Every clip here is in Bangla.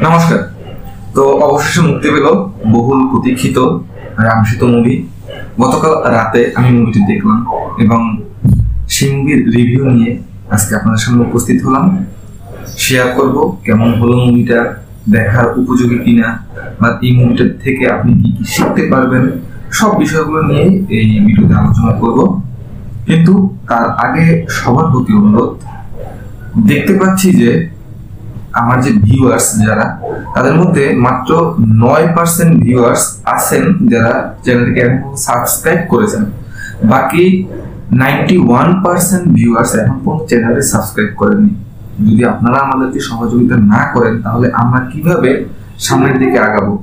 নমস্কার। তো অবশেষে মুক্তি পেল বহুল প্রতীক্ষিত রাম সেতু মুভি। গতকাল রাতে আমি মুভিটি দেখলাম এবং সেই মুভির রিভিউ নিয়ে আজকে আপনাদের সামনে উপস্থিত হলাম। শেয়ার করব কেমন হলো মুভিটা, দেখার উপযোগী কিনা, বা এই মুভিটা থেকে আপনি কি কি শিখতে পারবেন, সব বিষয়গুলো নিয়ে এই ভিডিওতে আলোচনা করব। কিন্তু তার আগে সবার প্রতি অনুরোধ, দেখতে পাচ্ছি যে আমার যে ভিউয়ার্স যারা, তাদের মধ্যে মাত্র 9% ভিউয়ার্স আছেন যারা চ্যানেলটিকে এখন সাবস্ক্রাইব করেছেন। বাকি 91% ভিউয়ার্স এখন পর্যন্ত চ্যানেলটি সাবস্ক্রাইব করেননি। যদি আপনারা আমাদেরকে সহযোগিতা না করেন তাহলে আমরা কিভাবে সামনের দিকে আগাবো,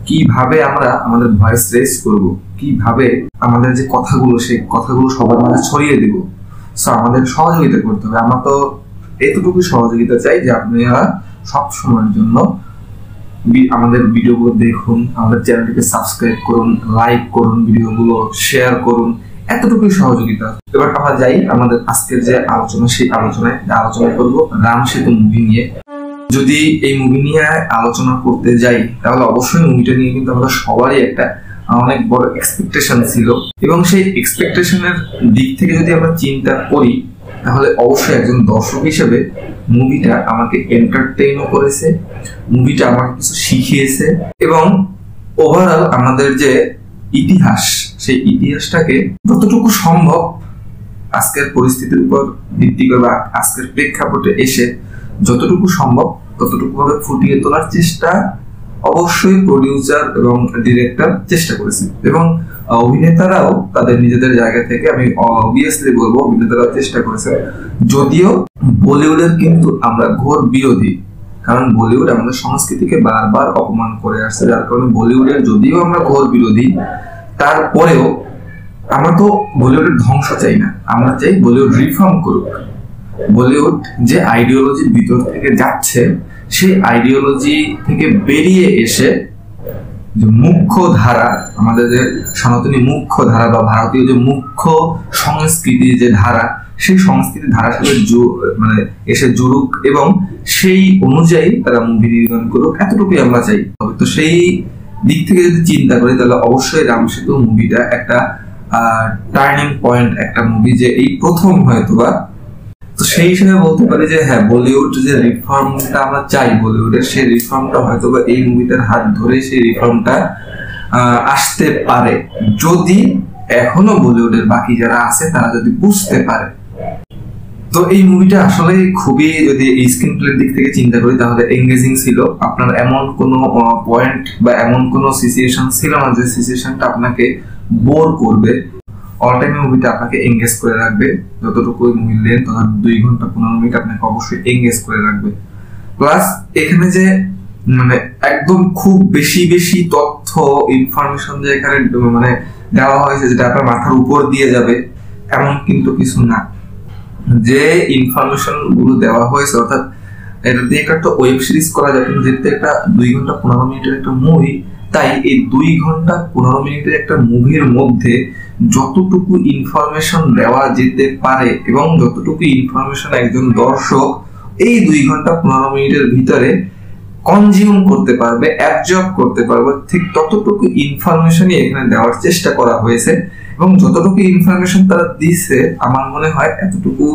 কিভাবে আমরা আমাদের ভয়েস রেজ করব, কিভাবে আমাদের যে কথাগুলো সেই কথাগুলো সবার মাঝে ছড়িয়ে দিব। সো আমাদের সহযোগিতা করতে হবে। আমরা তো এতটুকু সহযোগিতা চাই যে আপনারা সব সময়ের জন্য আমাদের ভিডিওগুলো দেখুন, আমাদের চ্যানেলটিকে সাবস্ক্রাইব করুন, লাইক করুন, ভিডিওগুলো শেয়ার করুন, এতটুকুই সহযোগিতা। এবার আমরা যাই আমাদের আজকের যে আলোচনা, সেই আলোচনা করব রাম সেতু মুভি নিয়ে। যদি এই মুভি নিয়ে আলোচনা করতে যাই তাহলে অবশ্যই মুভিটা নিয়ে কিন্তু আমাদের সবারই একটা অনেক বড় এক্সপেকটেশন ছিল, এবং সেই এক্সপেকটেশনের দিক থেকে যদি আমরা চিন্তা করি তাহলে অবশ্যই একজন দর্শক হিসেবে মুভিটা আমাকে এন্টারটেইনও করেছে, মুভিটা আমাকে কিছু শিখিয়েছে, এবং ওভারঅল আমাদের যে ইতিহাস, সেই ইতিহাসটাকে যতটুকু সম্ভব আজকের পরিস্থিতির উপর ভিত্তি করে বা আজকের প্রেক্ষাপটে এসে যতটুকু সম্ভব ততটুকু ভাবে ফুটিয়ে তোলার চেষ্টা অবশ্যই প্রডিউসার এবং ডিরেক্টর চেষ্টা করেছে, এবং অভিনেতারাও তাদের নিজেদের জায়গা থেকে, আমি অবভিয়াসলি বলবো, অভিনেতারাও চেষ্টা করেছে। যদিও বলিউডের কিন্তু আমরা ঘোর বিরোধী, কারণ বলিউড আমাদের সংস্কৃতিকে বারবার অপমান করে আসছে, যার কারণে বলিউডের যদিও আমরা ঘোর বিরোধী, তারপরেও আমরা তো বলিউডের ধ্বংস চাই না, আমরা চাই বলিউড রিফর্ম করুক। বলিউড যে আইডিওলজির ভিতর থেকে যাচ্ছে, সেই আইডিওলজি থেকে বেরিয়ে এসে যে মুখ্য ধারা, আমাদের যে সনাতনী মুখ্য ধারা বা ভারতীয় যে মুখ্য সংস্কৃতি যে ধারা, সেই সংস্কৃতির ধারার সাথে মানে এসে জুড়ুক এবং সেই অনুযায়ী তারা মুভি নির্মাণ করুক, এতটুকুই আমরা চাই। তো সেই দিক থেকে যদি চিন্তা করি তাহলে অবশ্যই রাম সেতু মুভিটা একটা টার্নিং পয়েন্ট, একটা মুভি যে এই প্রথম হয়তোবা। তো সেই হিসেবে বলতে পারি যে হ্যাঁ, বলিউড যে রিফর্মটা আমরা চাই বলিউডের, সেই রিফর্মটা হয়তোবা এই মুভিটার হাত ধরে সেই রিফর্মটা আসতে পারে, যদি এখনো বলিউডের বাকি যারা আছে তারা যদি বুঝতে পারে। তো এই মুভিটা আসলে খুবই, যদি স্ক্রিন প্লের দিক থেকে চিন্তা করি তাহলে এঙ্গেজিং ছিল। আপনার এমন কোনো পয়েন্ট বা এমন কোনো সিচুয়েশন ছিল না যে সিচুয়েশনটা আপনাকে বোর করবে। অল টাইম মুভিটা আপনাকে এঙ্গেজ করে রাখবে, যতটুকু মুভির লেন্থ অর্থাৎ 2 ঘন্টা 15 মিনিট আপনাকে অবশ্যই এঙ্গেজ করে রাখবে। প্লাস এখানে যে মানে একদম খুব বেশি তথ্য ইনফরমেশন যে এখানে মানে দেওয়া হয়েছে যেটা আপনার মাথার উপর দিয়ে যাবে এমন কিন্তু কিছু না। যে ইনফরমেশন গুলো দেওয়া হয়েছে, অর্থাৎ এটা দিয়ে একটা ওয়েব সিরিজ করা যাবে, যেটা একটা 2 ঘন্টা 15 মিনিটের একটা মুভি। তাই এই 2 ঘন্টা 15 মিনিটের একটা মুভির মধ্যে যতটুকু ইনফরমেশন দেওয়া যেতে পারে এবং যতটুকু ইনফরমেশন একজন দর্শক এই 2 ঘন্টা 15 মিনিটের ভিতরে কনজিউম করতে পারবে, অ্যাবজর্ব করতে পারবে, ঠিক ততটুকু ইনফরমেশনই এখানে দেওয়ার চেষ্টা করা হয়েছে। এবং যতটুকু ইনফরমেশন তারা দিচ্ছে আমার মনে হয় এতটুকু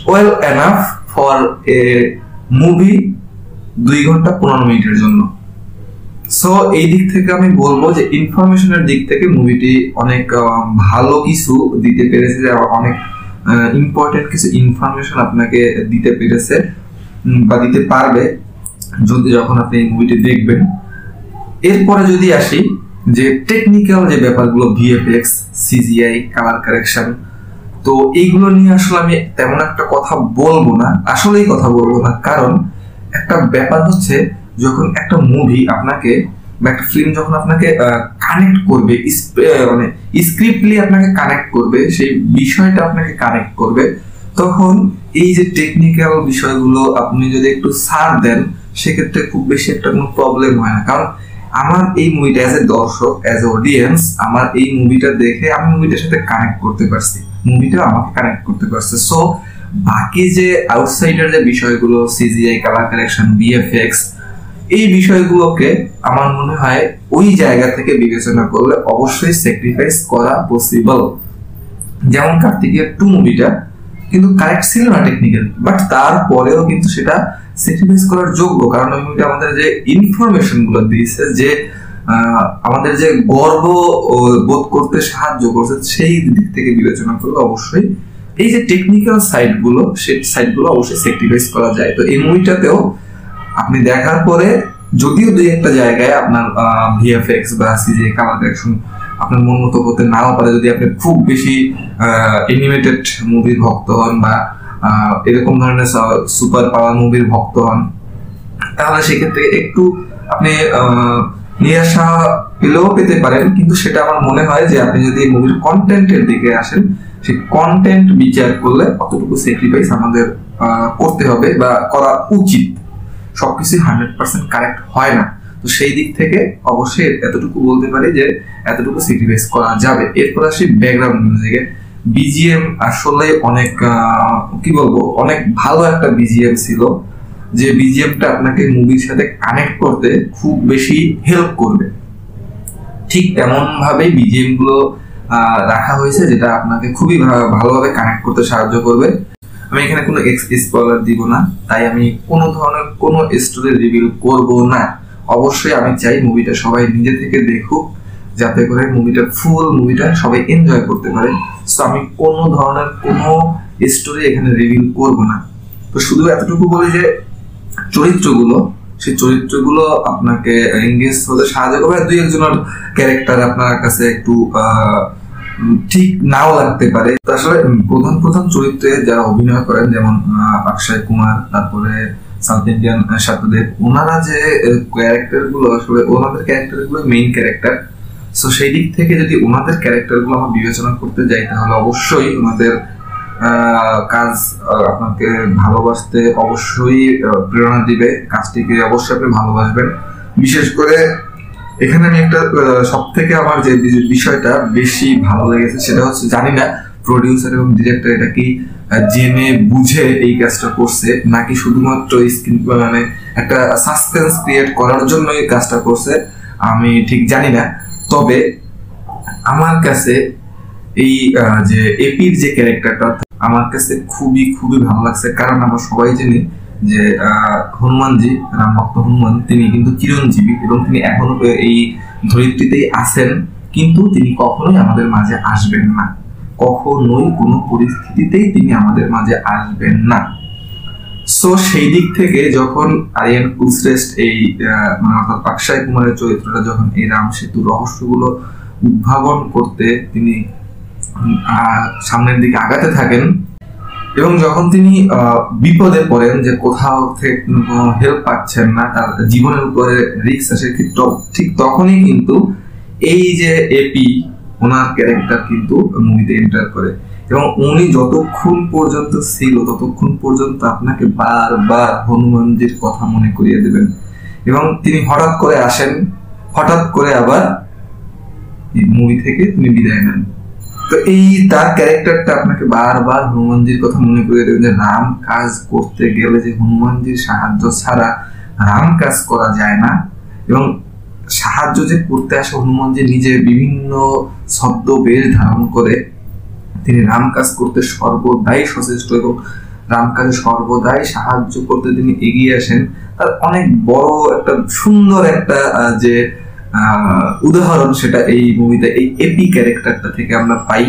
well enough for a movie 2 ঘন্টা 15 মিনিটের জন্য। সো এই দিক থেকে আমি বলবো যে ইনফরমেশনের দিক থেকে মুভিটি অনেক ভালো কিছু দিতে পেরেছে, অনেক ইম্পর্টেন্ট কিছু ইনফরমেশন আপনাকে দিতে পেরেছে বা দিতে পারবে যখন আপনি এই মুভিটি দেখবেন। এরপরে যদি আসি যে টেকনিক্যাল যে ব্যাপারগুলো, ভিএফএক্স, সিজিআই, কালার কারেকশন, তো এইগুলো নিয়ে আসলে আমি তেমন একটা কথা বলবো না, আসলেই কথা বলবো না। কারণ একটা ব্যাপার হচ্ছে, যখন একটা মুভি আপনাকে বা একটা ফিল্ম যখন আপনাকে কানেক্ট করবে, মানে স্ক্রিপ্টলি আপনাকে কানেক্ট করবে, সেই বিষয়টা আপনাকে কানেক্ট করবে, তখন এই যে টেকনিক্যাল বিষয়গুলো আপনি যদি একটু ছাড় দেন সেক্ষেত্রে খুব বেশি একটা কোনো প্রবলেম হয় না। কারণ আমার এই মুভিটা অ্যাজ এ দর্শক, অ্যাজ এ অডিয়েন্স, আমার এই মুভিটা দেখে আমি মুভিটার সাথে কানেক্ট করতে পারছি, মুভিটা আমাকে কানেক্ট করতে পারছে। সো বাকি যে আউটসাইডার যে বিষয়গুলো, সিজিআই, কালার কারেকশন, ভিএফএক্স, এই বিষয়গুলোকে আমার মনে হয় ওই জায়গা থেকে বিবেচনা করলে অবশ্যই স্যাক্রিফাইস করা পসিবল। যেমন কার্তিকের 2 মুভিটা কিন্তু কারেক্ট ছিল না টেকনিক্যাল, বাট তারপরেও কিন্তু সেটা স্যাক্রিফাইস করার যোগ্য, কারণ ওই মুভিটা আমাদের যে ইনফরমেশন গুলো দিয়েছে, যে আমাদের যে গর্ব বোধ করতে সাহায্য করছে, সেই দিক থেকে বিবেচনা করলে অবশ্যই এই যে টেকনিক্যাল সাইড গুলো, সেই সাইড গুলো অবশ্যই স্যাক্রিফাইস করা যায়। তো এই মুভিটাতেও আপনি দেখার পরে যদিও দুই একটা জায়গায় আপনার ভিএফএক্স বা সিজিআই কালার কারেকশন আপনার মন মতো হতে নাও পারে, যদি আপনি খুব বেশি অ্যানিমেটেড মুভির ভক্ত হন বা এরকম ধরনের সুপার পাওয়ার মুভির ভক্ত হন, তাহলে সেক্ষেত্রে একটু আপনি নিরাশা পেলেও পেতে পারেন। কিন্তু সেটা আমার মনে হয় যে আপনি যদি মুভির কন্টেন্টের দিকে আসেন, সেই কন্টেন্ট বিচার করলে কতটুকু স্যাক্রিফাইস আমাদের করতে হবে বা করা উচিত। সবকিছু 100% কারেক্ট হয় না, তো সেই দিক থেকে অবশ্যই এতটুকু বলতে পারি যে এতটুকু স্যাক্রিফাইস করা যাবে। এরপর আসি ব্যাকগ্রাউন্ড মিউজিকে। বিজিএম আসলে অনেক কি বলবো, অনেক ভালো একটা বিজিএম ছিল, যে বিজিএমটা আপনাকে মুভির সাথে কানেক্ট করতে খুব বেশি হেল্প করবে। ঠিক তেমন ভাবে বিজিএম গুলো রাখা হয়েছে, যেটা আপনাকে খুবই ভালোভাবে কানেক্ট করতে সাহায্য করবে। আমি এখানে কোনো স্পয়লার দিব না, তাই আমি কোনো ধরনের কোনো স্টোরি রিভিল করব না। অবশ্যই আমি চাই মুভিটা সবাই নিজে থেকে দেখুক, যাতে করে মুভিটা সবাই এনজয় করতে পারে। সো আমি কোনো ধরনের কোনো স্টোরি এখানে রিভিল করব না। তো শুধু এতটুকু বলি যে সেই চরিত্রগুলো আপনাকে এনগেজ হতে সাহায্য করবে। দুই একজনের ক্যারেক্টার আপনার কাছে একটু ঠিক নাও লাগতে পারে। আসলে প্রধান চরিত্রে যারা অভিনয় করেন, যেমন অক্ষয় কুমার, তারপরে সাউথ ইন্ডিয়ান শান্তদেব, ওনারা যে ক্যারেক্টার গুলো, আসলে ওনাদের ক্যারেক্টার গুলো মেইন ক্যারেক্টার। সো সেই দিক থেকে যদি ওনাদের ক্যারেক্টার গুলো আমরা বিবেচনা করতে যাই, তাহলে অবশ্যই ওনাদের কাজ আপনাকে ভালোবাসতে অবশ্যই প্রেরণা দিবে, কাজটিকে অবশ্যই আপনি ভালোবাসবেন। বিশেষ করে এখানে আমি একটা সব থেকে আমার যে বিষয়টা বেশি ভালো লেগেছে, সেটা হচ্ছে, জানি না প্রডিউসার এবং ডিরেক্টর এটা কি জেনে বুঝে এই কাজটা করছে, নাকি শুধুমাত্র মানে একটা সাসপেন্স ক্রিয়েট করার জন্য এই কাজটা করছে, আমি ঠিক জানি না। তবে আমার কাছে এই যে এপির যে ক্যারেক্টারটা আমার কাছে খুবই খুবই ভালো লাগছে, কারণ আমরা সবাই জানি যে হনুমানজি, রাম ভক্ত হনুমান, তিনি কিন্তু চিরঞ্জীবী এবং তিনি এখনো এই ধরিত্রীতেই আছেন, কিন্তু তিনি কখনোই আমাদের মাঝে আসবেন না, কখনোই কোনো পরিস্থিতিতেই তিনি আমাদের মাঝে আসবেন না। সো সেই দিক থেকে যখন আরিয়ান কুলশ্রেষ্ঠ এই অর্থাৎ অক্ষয় কুমারের চরিত্রটা যখন এই রাম সেতু রহস্যগুলো উদ্ভাবন করতে তিনি সামনের দিকে আগাতে থাকেন, এবং যখন তিনি বিপদে পড়েন, যে কোথাও থেকে কোনো হেল্প পাচ্ছেন না, তার জীবনের উপরে রিস্ক আসে, ঠিক তখনই কিন্তু এই যে এপি, ওনার ক্যারেক্টার কিন্তু মুভিতে এন্টার করে, এবং উনি যতক্ষণ পর্যন্ত ছিল ততক্ষণ পর্যন্ত আপনাকে বারবার হনুমানজির কথা মনে করিয়ে দেবেন, এবং তিনি হঠাৎ করে আসেন, হঠাৎ করে আবার মুভি থেকে তিনি বিদায় নেন। তো এই তার ক্যারেক্টারটা আপনাকে বারবার হনুমানজির কথা মনে করিয়ে দেবেন, যে রাম কাজ করতে গেলে যে হনুমানজির সাহায্য ছাড়া রাম কাজ করা যায় না, এবং সাহায্য যে করতে আসে হনুমানজি নিজে বিভিন্ন শব্দ বেশ ধারণ করে তিনি রাম কাজ করতে সর্বদাই সচেষ্ট, এবং রাম কাজে সর্বদাই সাহায্য করতে তিনি এগিয়ে আসেন। তার অনেক বড় একটা সুন্দর একটা যে উদাহরণ, সেটা এই মুভিতে এই এপি ক্যারেক্টারটা থেকে আমরা পাই।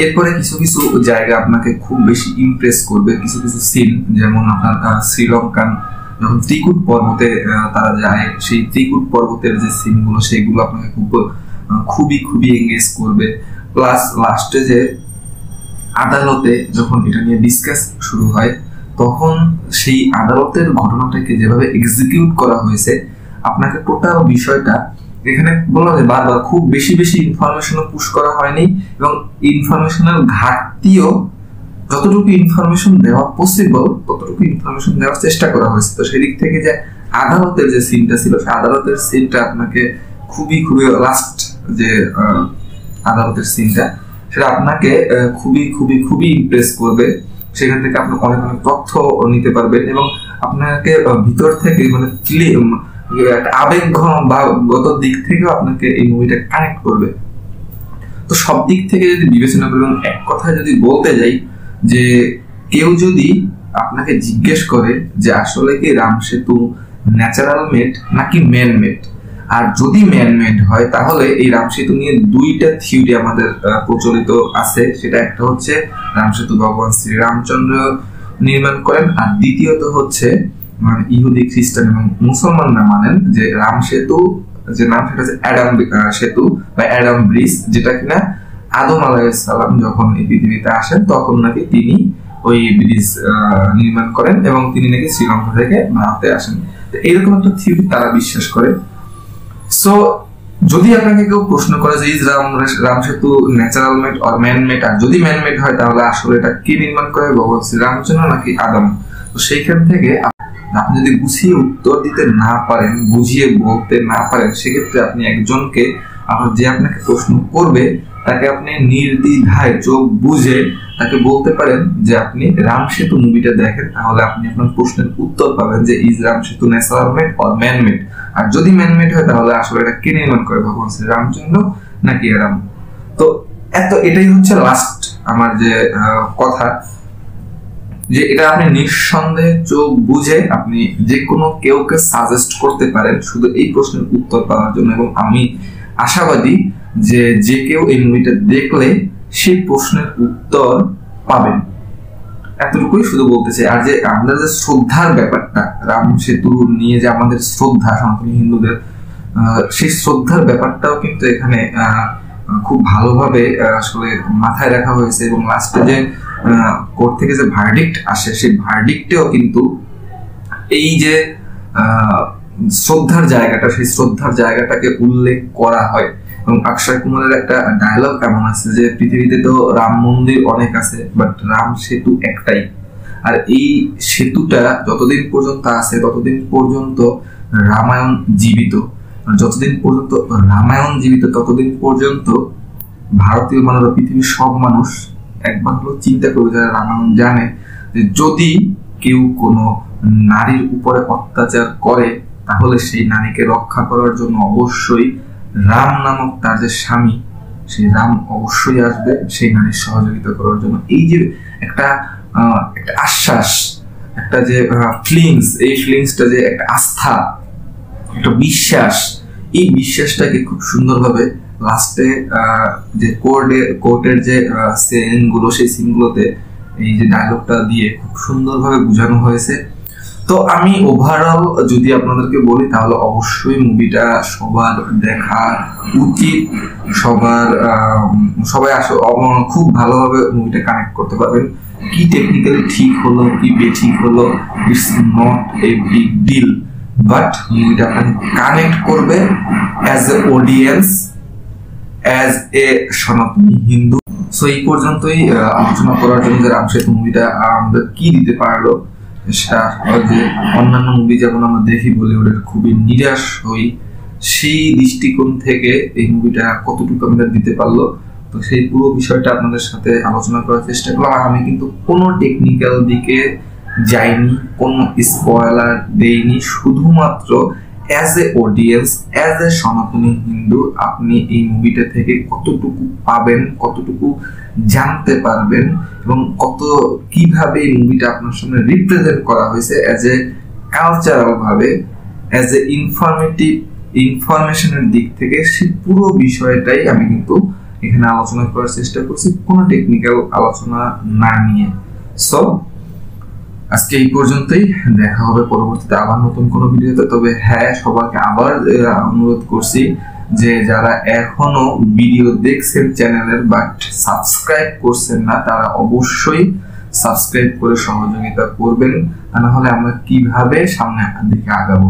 এরপরে কিছু কিছু জায়গা আপনাকে খুব বেশি ইমপ্রেস করবে, কিছু কিছু সিন, যেমন আপনার শ্রীলঙ্কান যখন ত্রিকুট পর্বতে তারা যায়, সেই ত্রিকুট পর্বতের যে সিনগুলো, সেইগুলো আপনাকে খুবই খুবই এঙ্গেজ করবে। প্লাস লাস্টে যে আদালতে যখন এটা নিয়ে ডিসকাস শুরু হয়, তখন সেই আদালতের ঘটনাটাকে যেভাবে এক্সিকিউট করা হয়েছে, আপনাকে টোটাল বিষয়টা এখানে বলা যায় বারবার খুব বেশি বেশি ইনফরমেশনও পুশ করা হয়নি, এবং ইনফরমেশনের ঘাটতিও যতটুকু ইনফরমেশন দেওয়া পসিবল ততটুকু ইনফরমেশন দেওয়ার চেষ্টা করা হয়েছে। তো সেদিক থেকে যে আদালতের যে সিনটা ছিল, সেই আদালতের সিনটা আপনাকে খুবই খুবই লাস্ট যে আদালতের সিনটা, সেটা আপনাকে খুবই খুবই খুবই ইমপ্রেস করবে। সেখান থেকে আপনি অনেক অনেক তথ্য নিতে পারবেন এবং আপনাকে ভিতর থেকে মানে একটা আবেগগত দিক থেকেও আপনাকে এই মুভিটা কানেক্ট করবে। তো সব দিক থেকে যদি বিবেচনা করি, এক কথায় যদি বলতে যাই যে কেউ যদি আপনাকে জিজ্ঞেস করে যে আসলে কি রাম সেতু ন্যাচারাল মেড নাকি ম্যান মেড, আর যদি ম্যান মেড হয় তাহলে এই রাম সেতু নিয়ে দুইটা থিওরি আমাদের প্রচলিত আছে। সেটা একটা হচ্ছে রাম সেতু ভগবান শ্রী রামচন্দ্র নির্মাণ করেন, আর দ্বিতীয়ত হচ্ছে মানে ইহুদি খ্রিস্টান এবং মুসলমানরা মানেন যে রাম সেতু যে নাম সেটা হচ্ছে অ্যাডাম সেতু বা অ্যাডাম ব্রিজ, যেটা কিনা আদম আলাইহিস সালাম যখন এই পৃথিবীতে আসেন তখন নাকি তিনি ওই ব্রিজ নির্মাণ করেন এবং তিনি নাকি শ্রীলঙ্কা থেকে ভারতে আসেন। তো এরকম একটা থিওরি তারা বিশ্বাস করে। সো যদি আপনাকে কেউ প্রশ্ন করে যে is Ram Setu natural made or man made, আর যদি ম্যান মেড হয় তাহলে আসলে এটা কে নির্মাণ করে, ভগবান শ্রী রামচন্দ্র নাকি আদম? তো সেইখান থেকে আপনি যদি গুছিয়ে উত্তর দিতে না পারেন, বুঝিয়ে বলতে না পারেন, সেক্ষেত্রে আপনি একজনকে যে আপনাকে প্রশ্ন করবে তাকে আপনি নির্দ্বিধায় চোখ বুঝে তাকে বলতে পারেন যে আপনি রাম সেতু মুভিটা দেখেন, তাহলে আপনি আপনার প্রশ্নের উত্তর পাবেন যে is Ram Setu natural made or man made. আর যদি ম্যান মেড হয় তাহলে আসলে এটা কে নির্মাণ করে, ভগবান শ্রী রামচন্দ্র নাকি রাম? তো এটাই হচ্ছে লাস্ট আমার যে কথা, যে এটা আপনি নিঃসন্দেহে চোখ বুঝে আপনি যে কোনো কেউকে সাজেস্ট করতে পারেন শুধু এই প্রশ্নের উত্তর পাওয়ার জন্য, এবং আমি আশাবাদী যে যে কেউ এই মুভিটা দেখলে সেই প্রশ্নের উত্তর পাবেন। এতটুকুই শুধু বলতে চাই। আর যে আমাদের যে শ্রদ্ধার ব্যাপারটা, রাম সেতু নিয়ে যে আমাদের শ্রদ্ধা সনাতনী হিন্দুদের, সেই শ্রদ্ধার ব্যাপারটাও কিন্তু এখানে খুব ভালোভাবে আসলে মাথায় রাখা হয়েছে, এবং লাস্টে যে কোর্ট থেকে যে ভার্ডিক্ট আসে সেই ভার্ডিক্টেও কিন্তু এই যে শ্রদ্ধার জায়গাটা, সেই শ্রদ্ধার জায়গাটাকে উল্লেখ করা হয়। এবং অক্ষয় কুমারের একটা ডায়লগ এমন আছে যে পৃথিবীতে তো রাম মন্দির অনেক আছে, বাট রাম সেতু একটাই, আর এই সেতুটা যতদিন পর্যন্ত আছে ততদিন পর্যন্ত রামায়ণ জীবিত, যতদিন পর্যন্ত রামায়ণ জীবিত ততদিন পর্যন্ত ভারতীয় মানুষ বা পৃথিবীর সব মানুষ একবার হলো চিন্তা করবে, যারা রামায়ণ জানে, যে যদি কেউ কোনো নারীর উপরে অত্যাচার করে তাহলে সেই নারীকে রক্ষা করার জন্য অবশ্যই রাম নামক তার যে স্বামী, সেই রাম অবশ্যই আসবে সেই নারীর সহযোগিতা করার জন্য। এই যে একটা আশ্বাস, একটা যে ফিলিংস, এই ফিলিংসটা যে একটা আস্থা, একটা বিশ্বাস, এই বিশ্বাসটাকে খুব সুন্দরভাবে লাস্টে যে কোর্টের যে সিনগুলো, সেই সিনগুলোতে এই যে ডায়লগটা দিয়ে খুব সুন্দরভাবে বোঝানো হয়েছে। তো আমি ওভারঅল যদি আপনাদেরকে বলি তাহলে অবশ্যই মুভিটা সবার দেখা উচিত, সবাই খুব ভালোভাবে মুভিটা কানেক্ট করতে পারবেন। কি টেকনিক্যালি ঠিক হলো কি বেঠিক হলো, it's not a big deal, but মুভিটা আপনাকে কানেক্ট করবে as a audience, as a সনাতনী হিন্দু। সো এই পর্যন্তই আলোচনা করার জন্য যে রাম সেতু মুভিটা আমাদের কি দিতে পারলো, সেটা যে অন্যান্য মুভি যেমন আমরা দেখি বলিউডের খুবই নিরাশ হই, সেই দৃষ্টিকোণ থেকে এই মুভিটা কতটুকু আমাদের দিতে পারলো, তো সেই পুরো বিষয়টা আপনাদের সাথে আলোচনা করার চেষ্টা করলাম। আমি কিন্তু কোনো টেকনিক্যাল দিকে যাইনি, কোনো স্পয়লার দেইনি, শুধুমাত্র as a audience, as a সনাতনী হিন্দু আপনি এই মুভিটা থেকে কতটুকু পাবেন, কতটুকু জানতে পারবেন, এবং কিভাবে এই মুভিটা আপনার সামনে রিপ্রেজেন্ট করা হয়েছে অ্যাজ এ কালচারাল ভাবে, অ্যাজ এ ইনফরমেশনের দিক থেকে, সেই পুরো বিষয়টাই আমি কিন্তু এখানে আলোচনা করার চেষ্টা করছি, কোনো টেকনিক্যাল আলোচনা না নিয়ে। সো আজকে এই পর্যন্তই, দেখা হবে পরবর্তীতে আবার নতুন কোনো ভিডিওতে। তবে হ্যাঁ, সবাইকে আবার অনুরোধ করছি যে যারা এখনো ভিডিও দেখছেন চ্যানেলের বাট সাবস্ক্রাইব করছেন না, তারা অবশ্যই সাবস্ক্রাইব করে সহযোগিতা করবেন, তা না হলে আমরা কিভাবে সামনে দিকে আগাবো।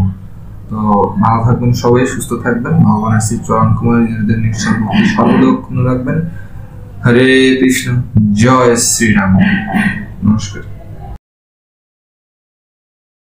তো ভালো থাকবেন সবাই, সুস্থ থাকবেন, ভগবানের শ্রী চরণ কুমার নিজেদের নিঃস্বার্থ সর্বদা রাখবেন। হরে কৃষ্ণ, জয় শ্রীরাম, নমস্কার।